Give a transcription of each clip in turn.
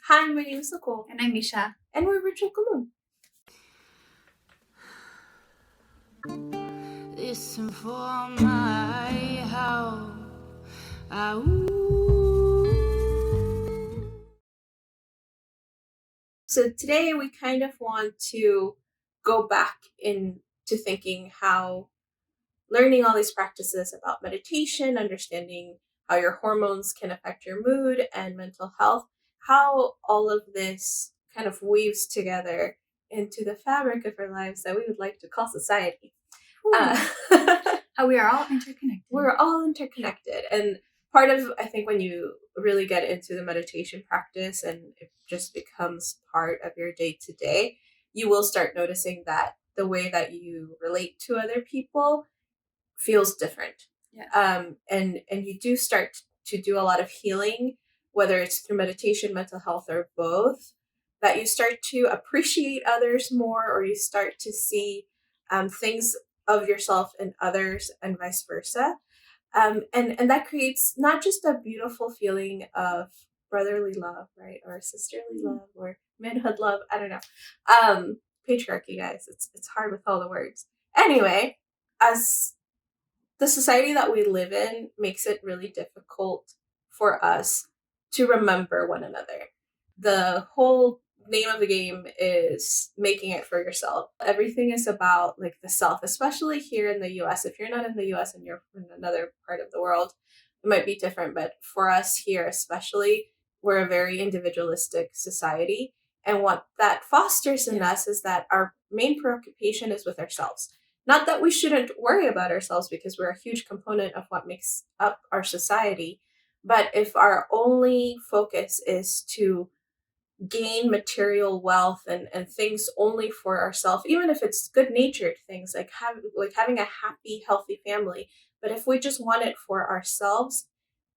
Hi, my name is Nicole. And I'm Misha. And we're Virtual Común. Listen for my how. So today we kind of want to go back into thinking how learning all these practices about meditation, understanding how your hormones can affect your mood and mental health, how all of this kind of weaves together into the fabric of our lives that we would like to call society. How we are all interconnected. We're all interconnected. And part of, I think, when you really get into the meditation practice and it just becomes part of your day to day, you will start noticing that the way that you relate to other people feels different. Yeah. And you do start to do a lot of healing, whether it's through meditation, mental health, or both, that you start to appreciate others more, or you start to see things of yourself and others and vice versa. And that creates not just a beautiful feeling of brotherly love, right? Or sisterly love or manhood love. I don't know. Patriarchy, guys. It's hard with all the words. Anyway, as the society that we live in makes it really difficult for us to remember one another. The whole name of the game is making it for yourself. Everything is about like the self, especially here in the US. If you're not in the US and you're in another part of the world, it might be different. But for us here, especially, we're a very individualistic society. And what that fosters in us is that our main preoccupation is with ourselves. Not that we shouldn't worry about ourselves because we're a huge component of what makes up our society. But if our only focus is to gain material wealth and things only for ourselves, even if it's good natured things like having a happy, healthy family, but if we just want it for ourselves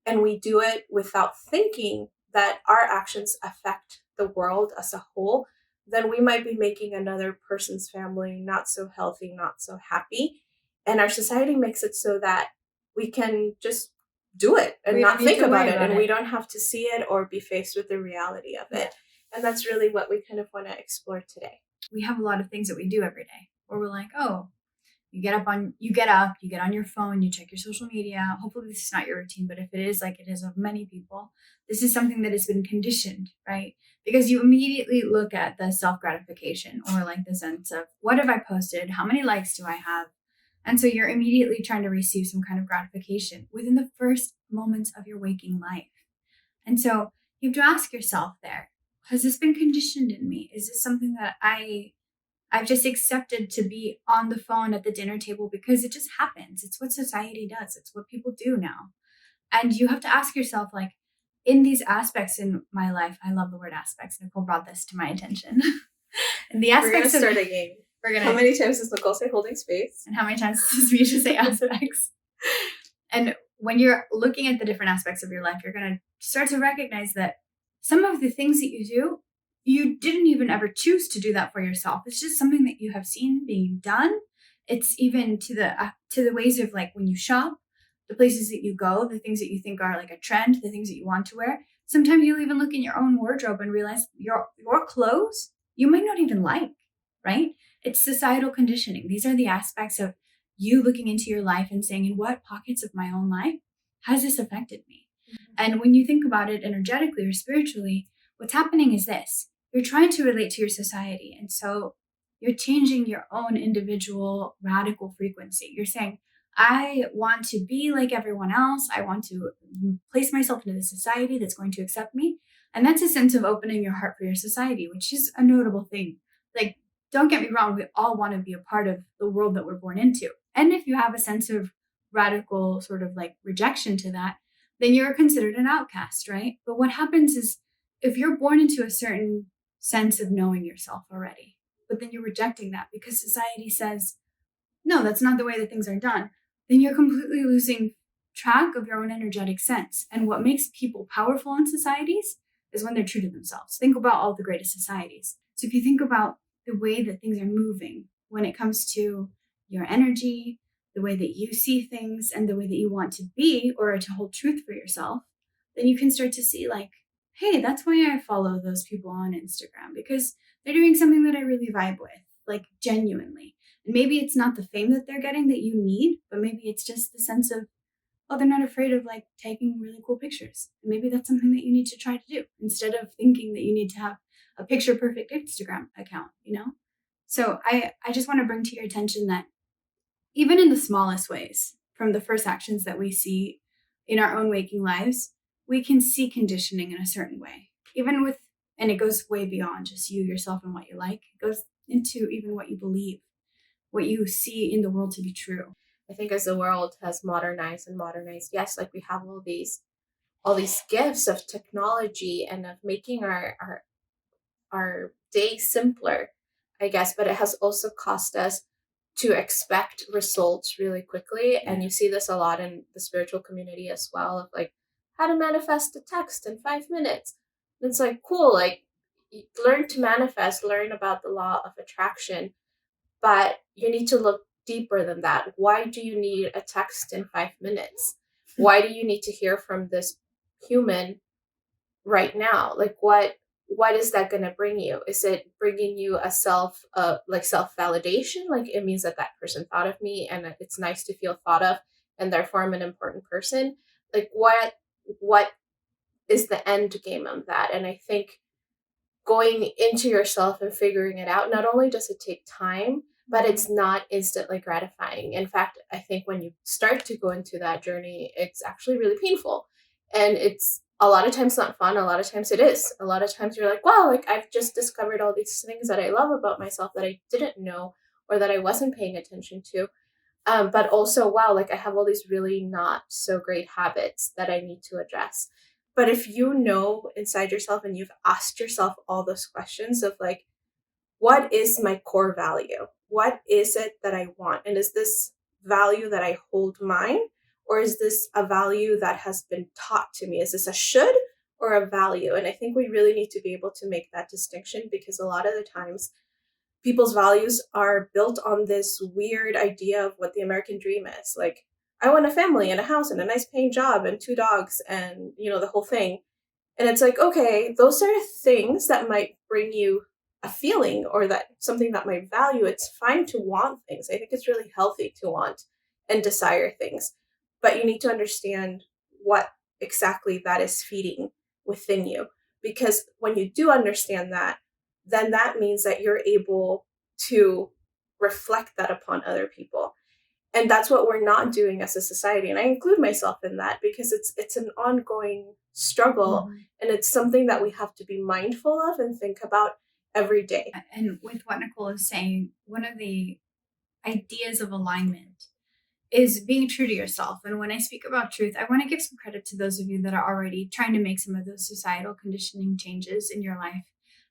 and we do it without thinking that our actions affect the world as a whole, then we might be making another person's family not so healthy, not so happy. And our society makes it so that we can just do it and not think about it, and we don't have to see it or be faced with the reality of it. And that's really what we kind of want to explore today. We have a lot of things that we do every day where we're like, oh, you get up, you get on your phone, you check your social media. Hopefully this is not your routine, but if it is, like it is of many people, this is something that has been conditioned, right? Because you immediately look at the self-gratification or like the sense of what have I posted? How many likes do I have? And so you're immediately trying to receive some kind of gratification within the first moments of your waking life. And so you have to ask yourself there, has this been conditioned in me? Is this something that I've just accepted to be on the phone at the dinner table because it just happens? It's what society does. It's what people do now. And you have to ask yourself, like, in these aspects in my life, I love the word aspects. Nicole brought this to my attention. And the aspects We're gonna start a game. How many times does Nicole say holding space? And how many times does Misha say aspects? And when you're looking at the different aspects of your life, you're going to start to recognize that some of the things that you do, you didn't even ever choose to do that for yourself. It's just something that you have seen being done. It's even to the ways of like when you shop, the places that you go, the things that you think are like a trend, the things that you want to wear. Sometimes you'll even look in your own wardrobe and realize your clothes you might not even like, right? It's societal conditioning. These are the aspects of you looking into your life and saying, in what pockets of my own life has this affected me? Mm-hmm. And when you think about it energetically or spiritually, what's happening is this. You're trying to relate to your society. And so you're changing your own individual radical frequency. You're saying, I want to be like everyone else. I want to place myself into the society that's going to accept me. And that's a sense of opening your heart for your society, which is a notable thing. Like, don't get me wrong, we all want to be a part of the world that we're born into. And if you have a sense of radical sort of like rejection to that, then you're considered an outcast, right? But what happens is if you're born into a certain sense of knowing yourself already, but then you're rejecting that because society says, no, that's not the way that things are done, then you're completely losing track of your own energetic sense. And what makes people powerful in societies is when they're true to themselves. Think about all the greatest societies. So if you think about the way that things are moving when it comes to your energy, the way that you see things, and the way that you want to be or to hold truth for yourself, then you can start to see like, hey, that's why I follow those people on Instagram, because they're doing something that I really vibe with, like genuinely. And maybe it's not the fame that they're getting that you need, but maybe it's just the sense of, oh, they're not afraid of like taking really cool pictures. And maybe that's something that you need to try to do instead of thinking that you need to have a picture perfect Instagram account, So I just want to bring to your attention that even in the smallest ways, from the first actions that we see in our own waking lives, we can see conditioning in a certain way. And it goes way beyond just you, yourself, and what you like. It goes into even what you believe, what you see in the world to be true. I think as the world has modernized, yes, like we have all these gifts of technology and of making our day simpler, I guess, but it has also cost us to expect results really quickly. Yeah. And you see this a lot in the spiritual community as well, of like how to manifest a text in 5 minutes. And it's like, cool, like learn to manifest, learn about the law of attraction, but you need to look deeper than that. Why do you need a text in 5 minutes? Why do you need to hear from this human right now? Like what is that going to bring you? Is it bringing you a self validation? Like it means that person thought of me and it's nice to feel thought of and therefore I'm an important person. Like what is the end game of that? And I think going into yourself and figuring it out, not only does it take time, but it's not instantly gratifying. In fact, I think when you start to go into that journey, it's actually really painful. And it's a lot of times not fun. A lot of times it is. A lot of times you're like, wow, like I've just discovered all these things that I love about myself that I didn't know or that I wasn't paying attention to. But also, wow, like I have all these really not so great habits that I need to address. But if you know inside yourself and you've asked yourself all those questions of like, what is my core value? What is it that I want? And is this value that I hold mine? Or is this a value that has been taught to me? Is this a should or a value? And I think we really need to be able to make that distinction, because a lot of the times people's values are built on this weird idea of what the American dream is. Like, I want a family and a house and a nice paying job and 2 dogs and, the whole thing. And it's like, okay, those are things that might bring you a feeling or that something that might value. It's fine to want things. I think it's really healthy to want and desire things. But you need to understand what exactly that is feeding within you. Because when you do understand that, then that means that you're able to reflect that upon other people. And that's what we're not doing as a society. And I include myself in that because it's an ongoing struggle. Mm-hmm. And it's something that we have to be mindful of and think about every day. And with what Nicole is saying, one of the ideas of alignment is being true to yourself. And when I speak about truth, I want to give some credit to those of you that are already trying to make some of those societal conditioning changes in your life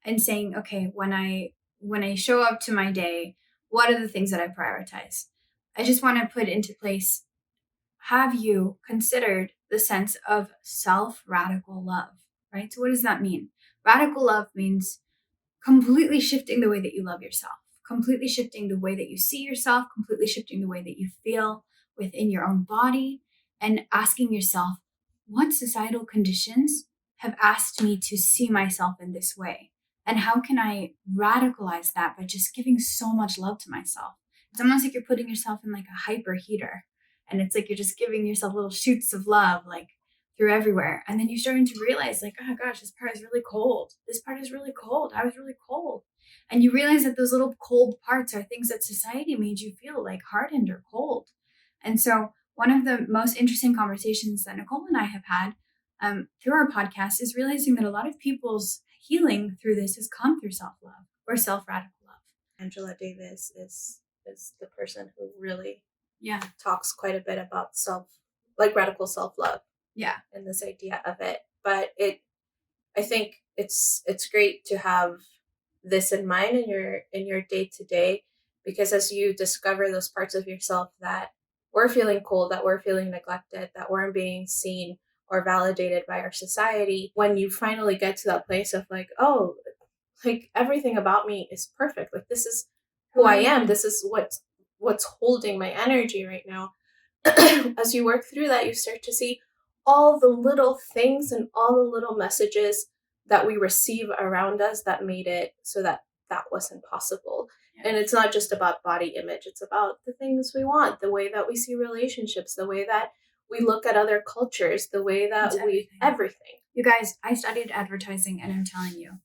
and saying, okay, when I show up to my day, what are the things that I prioritize? I just want to put into place, have you considered the sense of self-radical love, right? So what does that mean? Radical love means completely shifting the way that you love yourself, completely shifting the way that you see yourself, completely shifting the way that you feel within your own body, and asking yourself, what societal conditions have asked me to see myself in this way? And how can I radicalize that by just giving so much love to myself? It's almost like you're putting yourself in like a hyper heater. And it's like you're just giving yourself little shoots of love, like through everywhere. And then you're starting to realize like, oh gosh, this part is really cold. This part is really cold. I was really cold. And you realize that those little cold parts are things that society made you feel like hardened or cold. And so one of the most interesting conversations that Nicole and I have had through our podcast is realizing that a lot of people's healing through this has come through self-love or self-radical love. Angela Davis is the person who really talks quite a bit about radical self-love. Yeah. And this idea of it. But I think it's great to have this in mind in your day-to-day, because as you discover those parts of yourself that were feeling cold, that were feeling neglected, that weren't being seen or validated by our society, when you finally get to that place of like, oh, like everything about me is perfect. Like this is who I am. This is what's holding my energy right now. As you work through that, you start to see all the little things and all the little messages that we receive around us that made it so that wasn't possible. Yeah. And it's not just about body image. It's about the things we want, the way that we see relationships, the way that we look at other cultures, the way that everything. You guys, I studied advertising, and I'm telling you,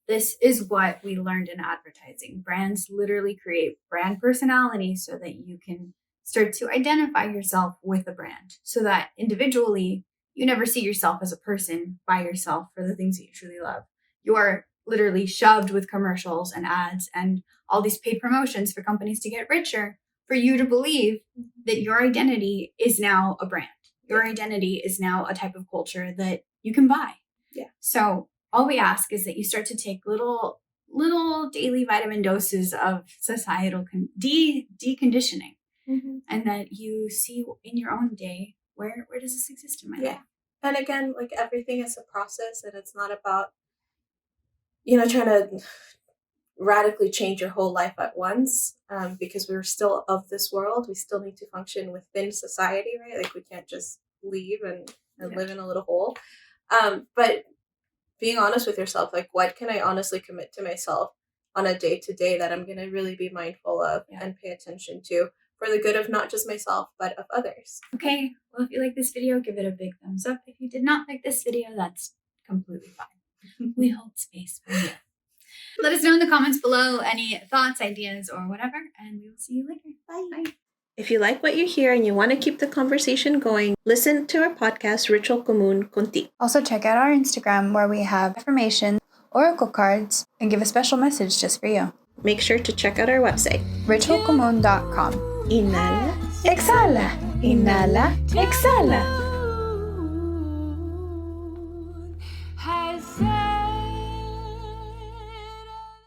this is what we learned in advertising. Brands literally create brand personality so that you can start to identify yourself with a brand, so that individually you never see yourself as a person by yourself for the things that you truly love. You are literally shoved with commercials and ads and all these paid promotions for companies to get richer for you to believe that your identity is now a brand. Your identity is now a type of culture that you can buy. Yeah. So all we ask is that you start to take little daily vitamin doses of societal deconditioning, and that you see in your own day, where does this exist in my life? And again, like, everything is a process, and it's not about, trying to radically change your whole life at once, because we're still of this world. We still need to function within society, right? Like, we can't just leave and live in a little hole. But being honest with yourself, like, what can I honestly commit to myself on a day-to-day that I'm going to really be mindful of and pay attention to for the good of not just myself, but of others. Okay, well, if you like this video, give it a big thumbs up. If you did not like this video, that's completely fine. We hold space for you. Let us know in the comments below any thoughts, ideas, or whatever, and we will see you later. Bye. If you like what you hear and you want to keep the conversation going, listen to our podcast, Ritual Común Contigo. Also, check out our Instagram, where we have affirmations, oracle cards, and give a special message just for you. Make sure to check out our website, ritualcomún.com. Inhala, Exhala. Inhala. Exhala.